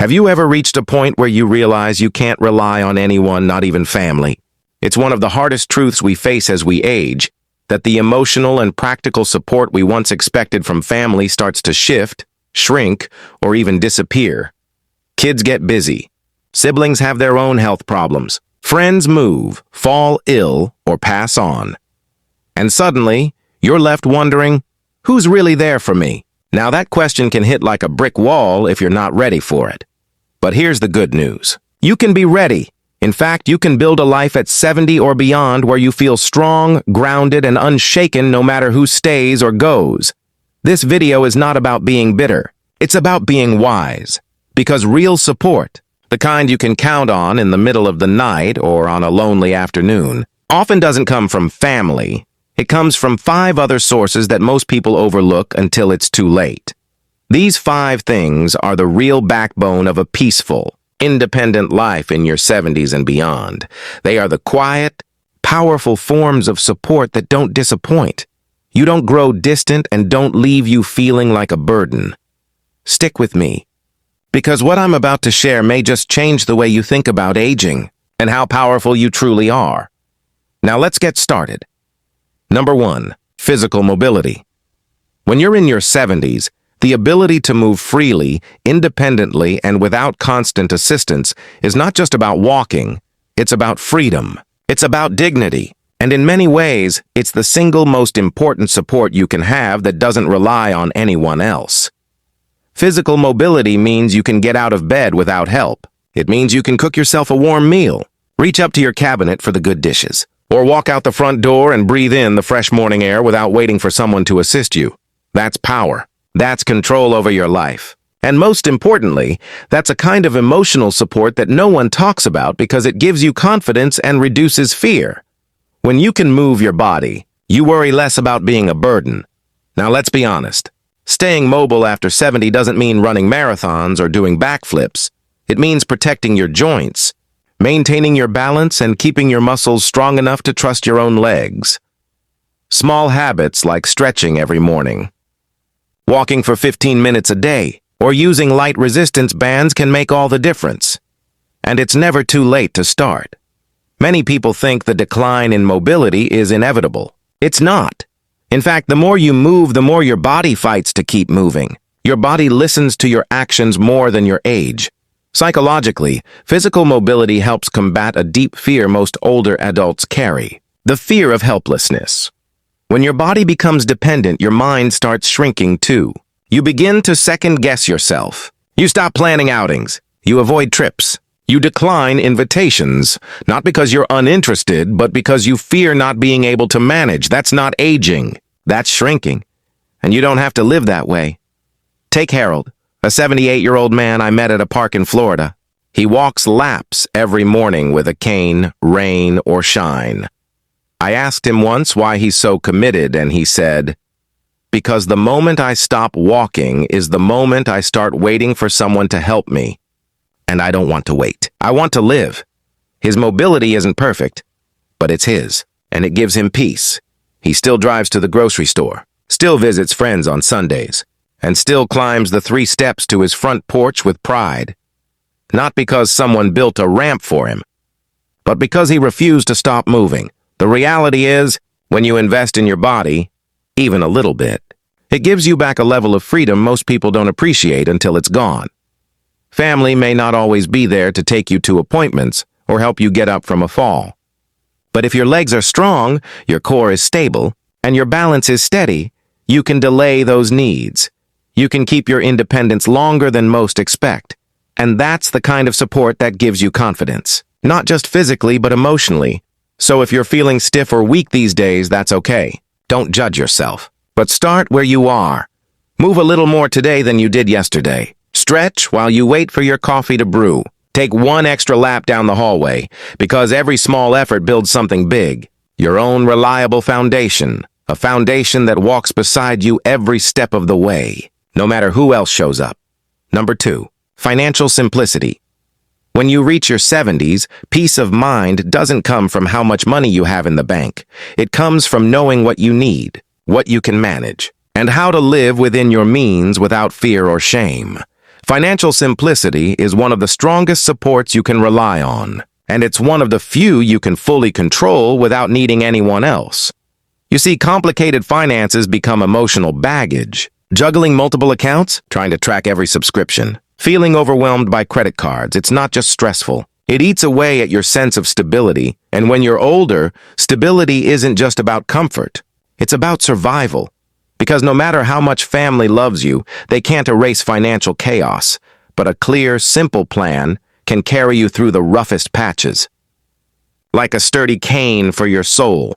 Have you ever reached a point where you realize you can't rely on anyone, not even family? It's one of the hardest truths we face as we age, that the emotional and practical support we once expected from family starts to shift, shrink, or even disappear. Kids get busy. Siblings have their own health problems. Friends move, fall ill, or pass on. And suddenly, you're left wondering, who's really there for me? Now that question can hit like a brick wall if you're not ready for it. But here's the good news. You can be ready. In fact, you can build a life at 70 or beyond where you feel strong, grounded, and unshaken no matter who stays or goes. This video is not about being bitter. It's about being wise. Because real support, the kind you can count on in the middle of the night or on a lonely afternoon, often doesn't come from family. It comes from 5 other sources that most people overlook until it's too late. These 5 things are the real backbone of a peaceful, independent life in your 70s and beyond. They are the quiet, powerful forms of support that don't disappoint. You don't grow distant and don't leave you feeling like a burden. Stick with me, because what I'm about to share may just change the way you think about aging and how powerful you truly are. Now let's get started. Number 1, physical mobility. When you're in your 70s, the ability to move freely, independently, and without constant assistance is not just about walking, it's about freedom. It's about dignity. And in many ways, it's the single most important support you can have that doesn't rely on anyone else. Physical mobility means you can get out of bed without help. It means you can cook yourself a warm meal, reach up to your cabinet for the good dishes, or walk out the front door and breathe in the fresh morning air without waiting for someone to assist you. That's power. That's control over your life. And most importantly, that's a kind of emotional support that no one talks about because it gives you confidence and reduces fear. When you can move your body, you worry less about being a burden. Now let's be honest. Staying mobile after 70 doesn't mean running marathons or doing backflips. It means protecting your joints, maintaining your balance, and keeping your muscles strong enough to trust your own legs. Small habits like stretching every morning, walking for 15 minutes a day, or using light resistance bands can make all the difference. And it's never too late to start. Many people think the decline in mobility is inevitable. It's not. In fact, the more you move, the more your body fights to keep moving. Your body listens to your actions more than your age. Psychologically, physical mobility helps combat a deep fear most older adults carry, the fear of helplessness. When your body becomes dependent, your mind starts shrinking too. You begin to second-guess yourself. You stop planning outings. You avoid trips. You decline invitations, not because you're uninterested, but because you fear not being able to manage. That's not aging. That's shrinking. And you don't have to live that way. Take Harold, a 78-year-old man I met at a park in Florida. He walks laps every morning with a cane, rain or shine. I asked him once why he's so committed, and he said, "Because the moment I stop walking is the moment I start waiting for someone to help me. And I don't want to wait. I want to live." His mobility isn't perfect, but it's his, and it gives him peace. He still drives to the grocery store, still visits friends on Sundays, and still climbs the 3 steps to his front porch with pride. Not because someone built a ramp for him, but because he refused to stop moving. The reality is, when you invest in your body, even a little bit, it gives you back a level of freedom most people don't appreciate until it's gone. Family may not always be there to take you to appointments or help you get up from a fall. But if your legs are strong, your core is stable, and your balance is steady, you can delay those needs. You can keep your independence longer than most expect. And that's the kind of support that gives you confidence, not just physically but emotionally. So if you're feeling stiff or weak these days, that's okay. Don't judge yourself. But start where you are. Move a little more today than you did yesterday. Stretch while you wait for your coffee to brew. Take 1 extra lap down the hallway, because every small effort builds something big. Your own reliable foundation. A foundation that walks beside you every step of the way, no matter who else shows up. Number 2, financial simplicity. When you reach your 70s, peace of mind doesn't come from how much money you have in the bank. It comes from knowing what you need, what you can manage, and how to live within your means without fear or shame. Financial simplicity is one of the strongest supports you can rely on, and it's one of the few you can fully control without needing anyone else. You see, complicated finances become emotional baggage. Juggling multiple accounts, trying to track every subscription, feeling overwhelmed by credit cards, it's not just stressful. It eats away at your sense of stability, and when you're older, stability isn't just about comfort. It's about survival. Because no matter how much family loves you, they can't erase financial chaos, but a clear, simple plan can carry you through the roughest patches. Like a sturdy cane for your soul.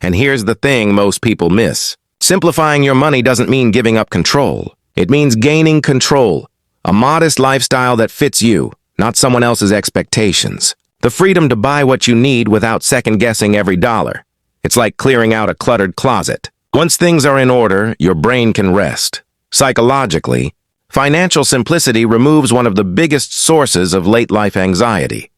And here's the thing most people miss. Simplifying your money doesn't mean giving up control. It means gaining control. A modest lifestyle that fits you, not someone else's expectations. The freedom to buy what you need without second-guessing every dollar. It's like clearing out a cluttered closet. Once things are in order, your brain can rest. Psychologically, financial simplicity removes one of the biggest sources of late-life anxiety.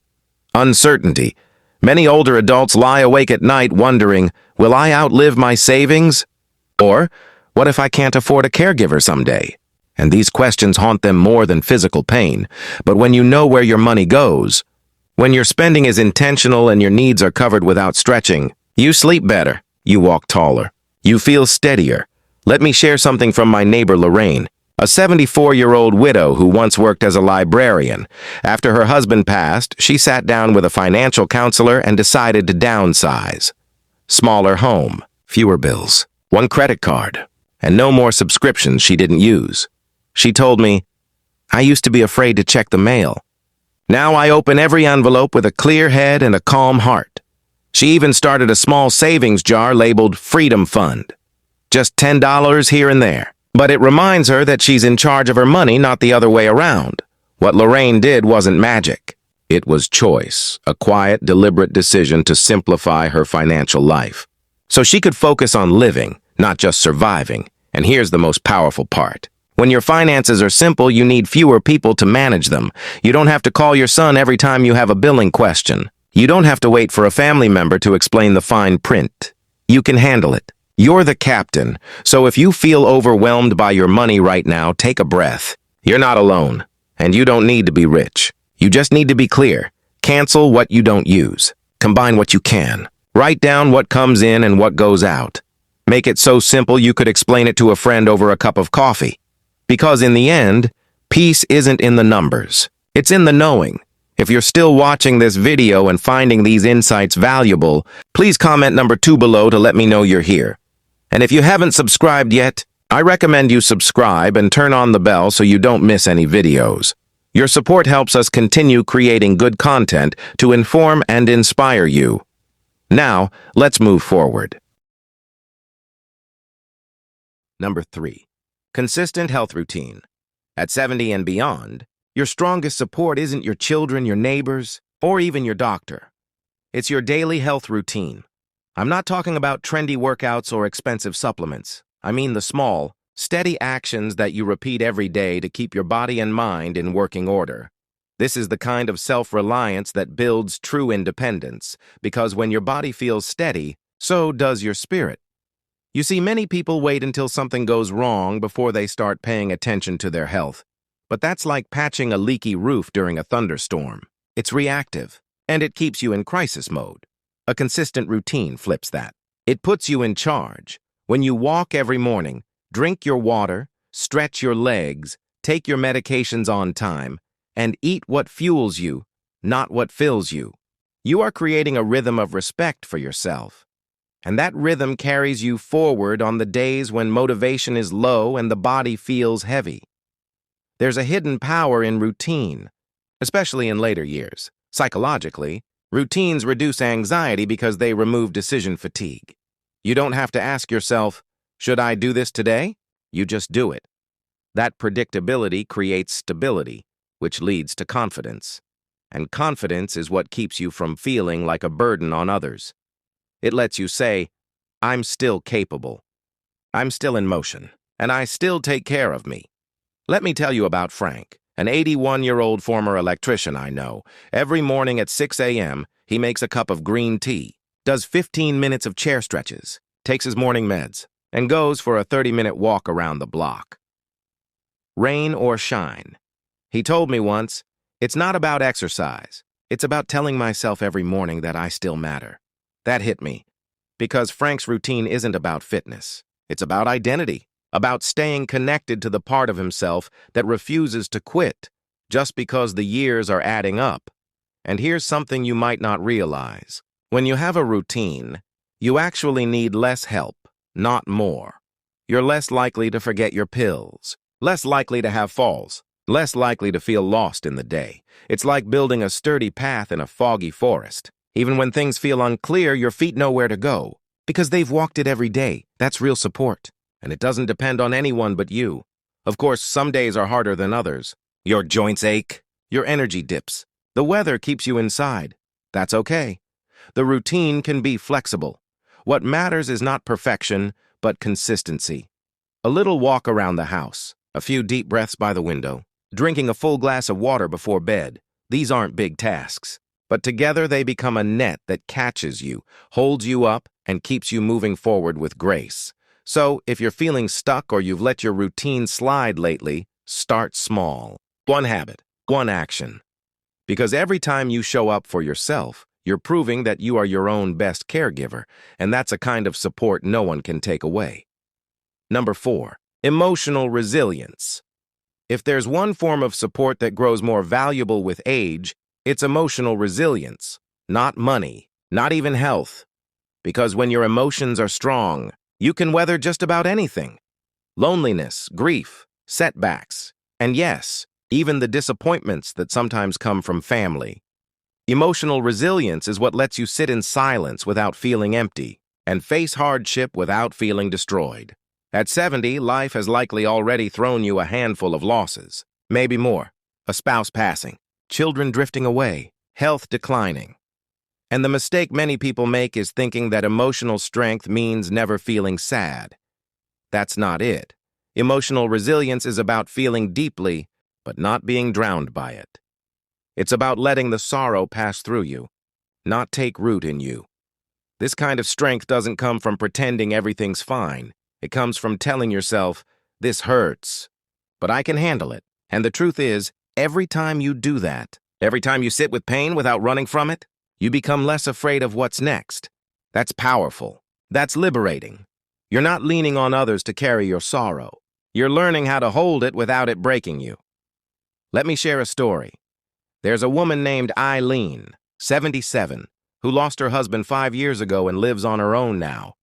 Uncertainty. Many older adults lie awake at night wondering, will I outlive my savings? Or, what if I can't afford a caregiver someday? And these questions haunt them more than physical pain. But when you know where your money goes, when your spending is intentional and your needs are covered without stretching, you sleep better, you walk taller, you feel steadier. Let me share something from my neighbor Lorraine, a 74-year-old widow who once worked as a librarian. After her husband passed, she sat down with a financial counselor and decided to downsize. Smaller home, fewer bills, one credit card, and no more subscriptions she didn't use. She told me, I used to be afraid to check the mail. Now I open every envelope with a clear head and a calm heart. She even started a small savings jar labeled Freedom Fund. Just $10 here and there. But it reminds her that she's in charge of her money, not the other way around. What Lorraine did wasn't magic. It was choice, a quiet, deliberate decision to simplify her financial life. So she could focus on living, not just surviving. And here's the most powerful part. When your finances are simple, you need fewer people to manage them. You don't have to call your son every time you have a billing question. You don't have to wait for a family member to explain the fine print. You can handle it. You're the captain, so if you feel overwhelmed by your money right now, take a breath. You're not alone, and you don't need to be rich. You just need to be clear. Cancel what you don't use. Combine what you can. Write down what comes in and what goes out. Make it so simple you could explain it to a friend over a cup of coffee. Because in the end, peace isn't in the numbers. It's in the knowing. If you're still watching this video and finding these insights valuable, please comment number 2 below to let me know you're here. And if you haven't subscribed yet, I recommend you subscribe and turn on the bell so you don't miss any videos. Your support helps us continue creating good content to inform and inspire you. Now, let's move forward. Number 3. Consistent health routine. At 70 and beyond, your strongest support isn't your children, your neighbors, or even your doctor. It's your daily health routine. I'm not talking about trendy workouts or expensive supplements. I mean the small, steady actions that you repeat every day to keep your body and mind in working order. This is the kind of self-reliance that builds true independence, because when your body feels steady, so does your spirit. You see, many people wait until something goes wrong before they start paying attention to their health. But that's like patching a leaky roof during a thunderstorm. It's reactive, and it keeps you in crisis mode. A consistent routine flips that. It puts you in charge. When you walk every morning, drink your water, stretch your legs, take your medications on time, and eat what fuels you, not what fills you. You are creating a rhythm of respect for yourself. And that rhythm carries you forward on the days when motivation is low and the body feels heavy. There's a hidden power in routine, especially in later years. Psychologically, routines reduce anxiety because they remove decision fatigue. You don't have to ask yourself, should I do this today? You just do it. That predictability creates stability, which leads to confidence. And confidence is what keeps you from feeling like a burden on others. It lets you say, I'm still capable. I'm still in motion, and I still take care of me. Let me tell you about Frank, an 81-year-old former electrician I know. Every morning at 6 a.m., he makes a cup of green tea, does 15 minutes of chair stretches, takes his morning meds, and goes for a 30-minute walk around the block. Rain or shine, He told me once, "It's not about exercise. It's about telling myself every morning that I still matter." That hit me, because Frank's routine isn't about fitness. It's about identity, about staying connected to the part of himself that refuses to quit just because the years are adding up. And here's something you might not realize. When you have a routine, you actually need less help, not more. You're less likely to forget your pills, less likely to have falls, less likely to feel lost in the day. It's like building a sturdy path in a foggy forest. Even when things feel unclear, your feet know where to go, because they've walked it every day. That's real support. And it doesn't depend on anyone but you. Of course, some days are harder than others. Your joints ache, your energy dips. The weather keeps you inside. That's okay. The routine can be flexible. What matters is not perfection, but consistency. A little walk around the house, a few deep breaths by the window, drinking a full glass of water before bed. These aren't big tasks, but together they become a net that catches you, holds you up, and keeps you moving forward with grace. So, if you're feeling stuck or you've let your routine slide lately, start small. One habit, one action. Because every time you show up for yourself, you're proving that you are your own best caregiver, and that's a kind of support no one can take away. Number 4, emotional resilience. If there's one form of support that grows more valuable with age, it's emotional resilience, not money, not even health. Because when your emotions are strong, you can weather just about anything. Loneliness, grief, setbacks, and yes, even the disappointments that sometimes come from family. Emotional resilience is what lets you sit in silence without feeling empty and face hardship without feeling destroyed. At 70, life has likely already thrown you a handful of losses, maybe more. A spouse passing, children drifting away, health declining. And the mistake many people make is thinking that emotional strength means never feeling sad. That's not it. Emotional resilience is about feeling deeply, but not being drowned by it. It's about letting the sorrow pass through you, not take root in you. This kind of strength doesn't come from pretending everything's fine. It comes from telling yourself, "This hurts, but I can handle it." And the truth is, every time you do that, every time you sit with pain without running from it, you become less afraid of what's next. That's powerful. That's liberating. You're not leaning on others to carry your sorrow. You're learning how to hold it without it breaking you. Let me share a story. There's a woman named Eileen, 77, who lost her husband 5 years ago and lives on her own now.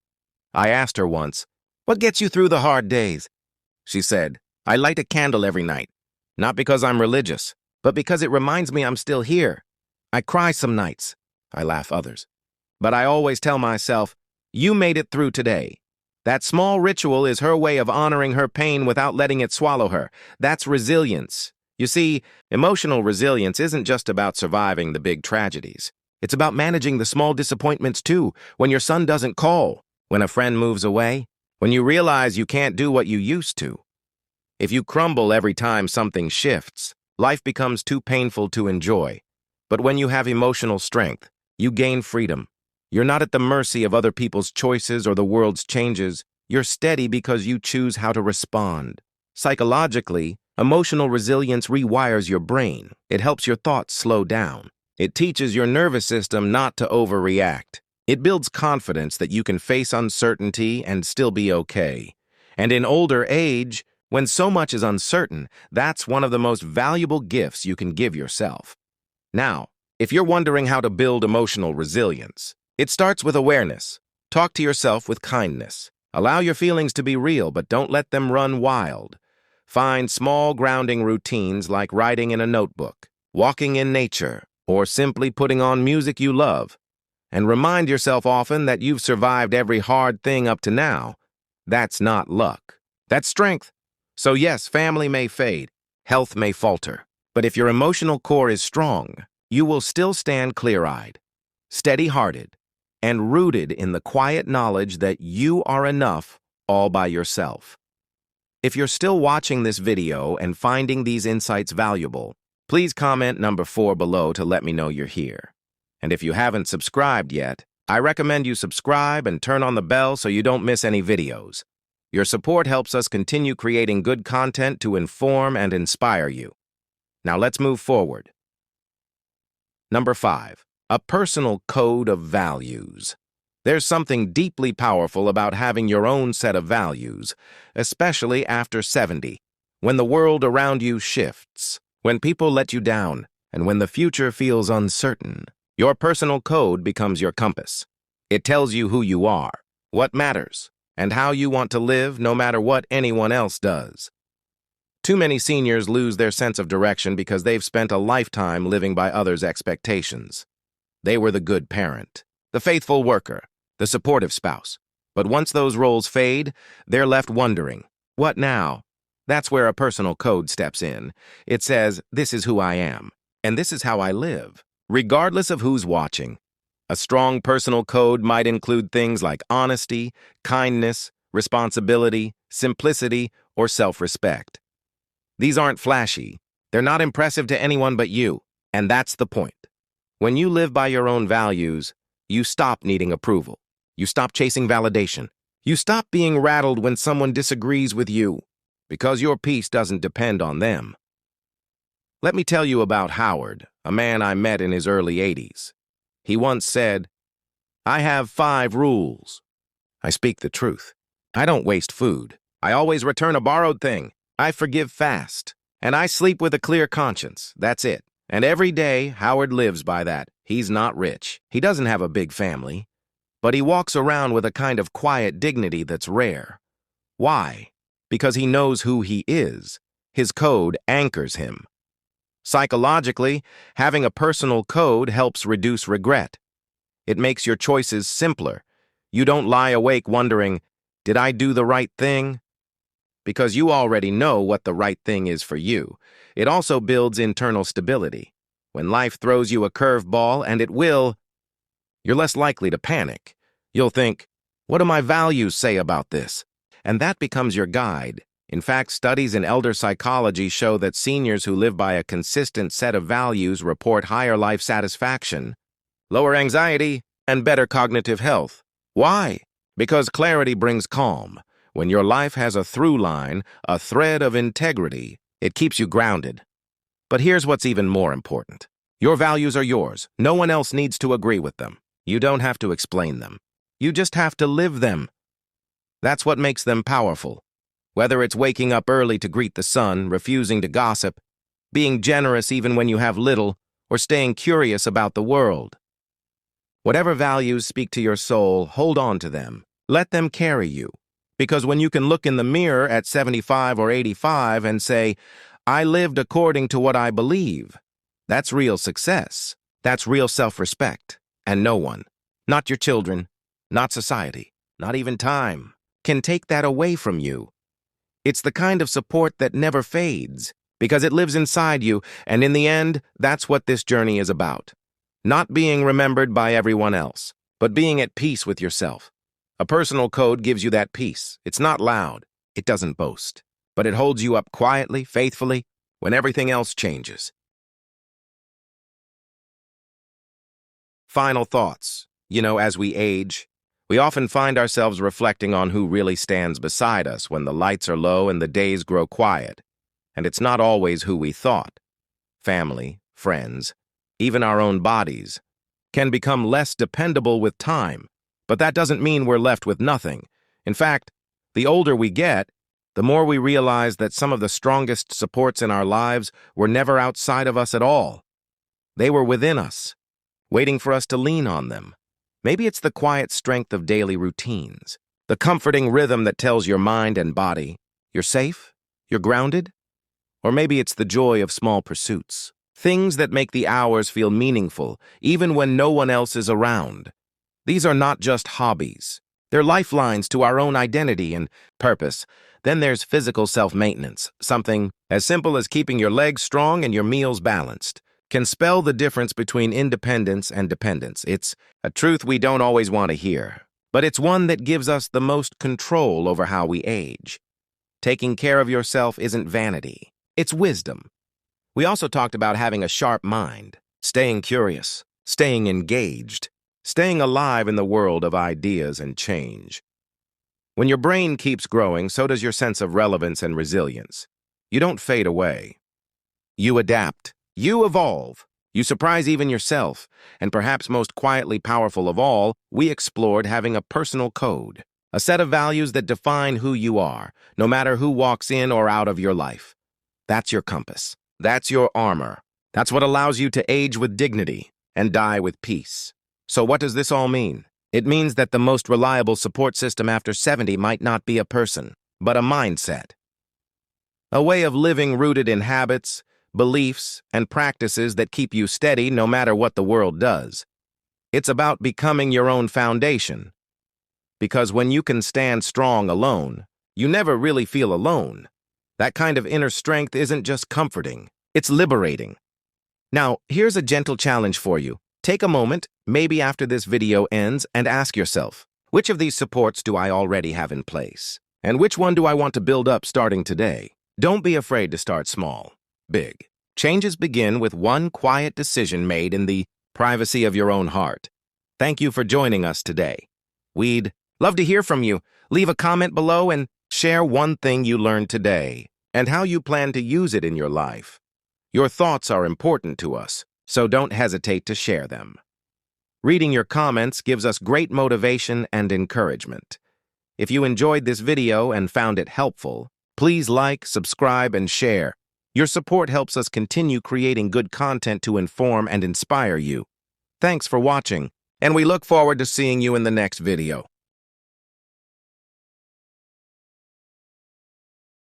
I asked her once, "What gets you through the hard days?" She said, "I light a candle every night, not because I'm religious, but because it reminds me I'm still here. I cry some nights. I laugh others. But I always tell myself, you made it through today." That small ritual is her way of honoring her pain without letting it swallow her. That's resilience. You see, emotional resilience isn't just about surviving the big tragedies. It's about managing the small disappointments too, when your son doesn't call, when a friend moves away, when you realize you can't do what you used to. If you crumble every time something shifts, life becomes too painful to enjoy. But when you have emotional strength, you gain freedom. You're not at the mercy of other people's choices or the world's changes. You're steady because you choose how to respond. Psychologically, emotional resilience rewires your brain. It helps your thoughts slow down. It teaches your nervous system not to overreact. It builds confidence that you can face uncertainty and still be okay. And in older age, when so much is uncertain, that's one of the most valuable gifts you can give yourself. Now, if you're wondering how to build emotional resilience, it starts with awareness. Talk to yourself with kindness. Allow your feelings to be real, but don't let them run wild. Find small grounding routines like writing in a notebook, walking in nature, or simply putting on music you love. And remind yourself often that you've survived every hard thing up to now. That's not luck. That's strength. So yes, family may fade, health may falter, but if your emotional core is strong, you will still stand clear-eyed, steady-hearted, and rooted in the quiet knowledge that you are enough all by yourself. If you're still watching this video and finding these insights valuable, please comment number 4 below to let me know you're here. And if you haven't subscribed yet, I recommend you subscribe and turn on the bell so you don't miss any videos. Your support helps us continue creating good content to inform and inspire you. Now let's move forward. Number 5. A personal code of values. There's something deeply powerful about having your own set of values, especially after 70, when the world around you shifts, when people let you down, and when the future feels uncertain. Your personal code becomes your compass. It tells you who you are, what matters, and how you want to live no matter what anyone else does. Too many seniors lose their sense of direction because they've spent a lifetime living by others' expectations. They were the good parent, the faithful worker, the supportive spouse. But once those roles fade, they're left wondering, what now? That's where a personal code steps in. It says, this is who I am, and this is how I live, regardless of who's watching. A strong personal code might include things like honesty, kindness, responsibility, simplicity, or self-respect. These aren't flashy. They're not impressive to anyone but you, and that's the point. When you live by your own values, you stop needing approval. You stop chasing validation. You stop being rattled when someone disagrees with you, because your peace doesn't depend on them. Let me tell you about Howard, a man I met in his early 80s. He once said, I have 5 rules. I speak the truth. I don't waste food. I always return a borrowed thing. I forgive fast. And I sleep with a clear conscience. That's it. And every day, Howard lives by that. He's not rich. He doesn't have a big family. But he walks around with a kind of quiet dignity that's rare. Why? Because he knows who he is. His code anchors him. Psychologically, having a personal code helps reduce regret. It makes your choices simpler. You don't lie awake wondering, did I do the right thing? Because you already know what the right thing is for you. It also builds internal stability. When life throws you a curveball, and it will, you're less likely to panic. You'll think, what do my values say about this? And that becomes your guide. In fact, studies in elder psychology show that seniors who live by a consistent set of values report higher life satisfaction, lower anxiety, and better cognitive health. Why? Because clarity brings calm. When your life has a through line, a thread of integrity, it keeps you grounded. But here's what's even more important. Your values are yours. No one else needs to agree with them. You don't have to explain them. You just have to live them. That's what makes them powerful. Whether it's waking up early to greet the sun, refusing to gossip, being generous even when you have little, or staying curious about the world. Whatever values speak to your soul, hold on to them. Let them carry you. Because when you can look in the mirror at 75 or 85 and say, I lived according to what I believe, that's real success. That's real self-respect. And no one, not your children, not society, not even time, can take that away from you. It's the kind of support that never fades, because it lives inside you, and in the end, that's what this journey is about. Not being remembered by everyone else, but being at peace with yourself. A personal code gives you that peace. It's not loud. It doesn't boast. But it holds you up quietly, faithfully, when everything else changes. Final thoughts. As we age, we often find ourselves reflecting on who really stands beside us when the lights are low and the days grow quiet. And it's not always who we thought. Family, friends, even our own bodies, can become less dependable with time. But that doesn't mean we're left with nothing. In fact, the older we get, the more we realize that some of the strongest supports in our lives were never outside of us at all. They were within us, waiting for us to lean on them. Maybe it's the quiet strength of daily routines, the comforting rhythm that tells your mind and body, you're safe, you're grounded. Or maybe it's the joy of small pursuits, things that make the hours feel meaningful, even when no one else is around. These are not just hobbies. They're lifelines to our own identity and purpose. Then there's physical self-maintenance, something as simple as keeping your legs strong and your meals balanced. Can spell the difference between independence and dependence. It's a truth we don't always want to hear, but it's one that gives us the most control over how we age. Taking care of yourself isn't vanity. It's wisdom. We also talked about having a sharp mind, staying curious, staying engaged, staying alive in the world of ideas and change. When your brain keeps growing, so does your sense of relevance and resilience. You don't fade away. You adapt. You evolve. You surprise even yourself. And perhaps most quietly powerful of all, we explored having a personal code, a set of values that define who you are, no matter who walks in or out of your life. That's your compass. That's your armor. That's what allows you to age with dignity and die with peace. So what does this all mean? It means that the most reliable support system after 70 might not be a person, but a mindset. A way of living rooted in habits, beliefs, and practices that keep you steady no matter what the world does. It's about becoming your own foundation. Because when you can stand strong alone, you never really feel alone. That kind of inner strength isn't just comforting, it's liberating. Now, here's a gentle challenge for you. Take a moment, maybe after this video ends, and ask yourself, which of these supports do I already have in place? And which one do I want to build up starting today? Don't be afraid to start small. Big. Changes begin with one quiet decision made in the privacy of your own heart. Thank you for joining us today. We'd love to hear from you. Leave a comment below and share one thing you learned today and how you plan to use it in your life. Your thoughts are important to us, so don't hesitate to share them. Reading your comments gives us great motivation and encouragement. If you enjoyed this video and found it helpful, please like, subscribe, and share. Your support helps us continue creating good content to inform and inspire you. Thanks for watching, and we look forward to seeing you in the next video.